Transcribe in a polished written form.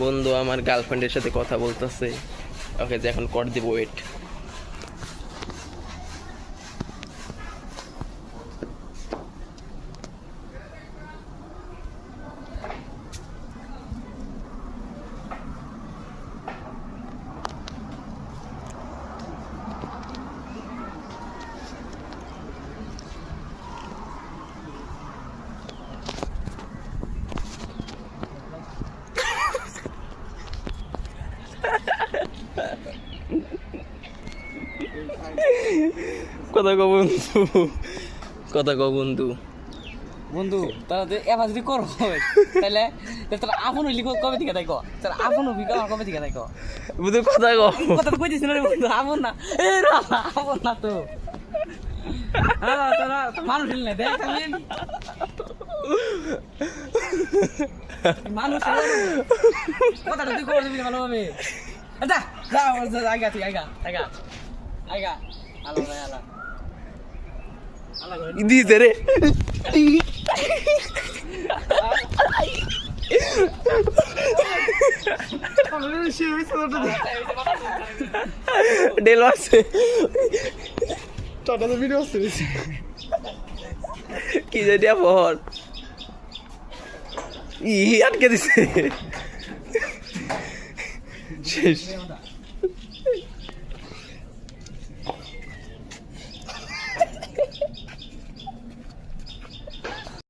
বন্ধু আমার গার্লফ্রেন্ডের সাথে কথা বলতেছে, ওকে যে এখন কর দিব ওয়েট। কথা কো বন্ধু, কথা কো বন্ধু। বন্ধু তারা এবার যদি করো তাহলে তোরা আপন হইলি কবে থেকে তাই তোরা আপন হবি কবে থেকে তাই বন্ধু কথা কো, কথা তো কইছিস না রে বন্ধু, আপন না এ রা আপন না তো তোরা মানুষ হইলি না দেখ আমি মানুষ কথাটা তুই করে দিবি ভালোভাবে। আচ্ছা যা আগা তুই আগা আগা আগা আলো ভাই আলো দিছে রে ডেল আছে টাটা তো ভিডিও আসছে কি জানি আবার আটকে দিছে শেষ।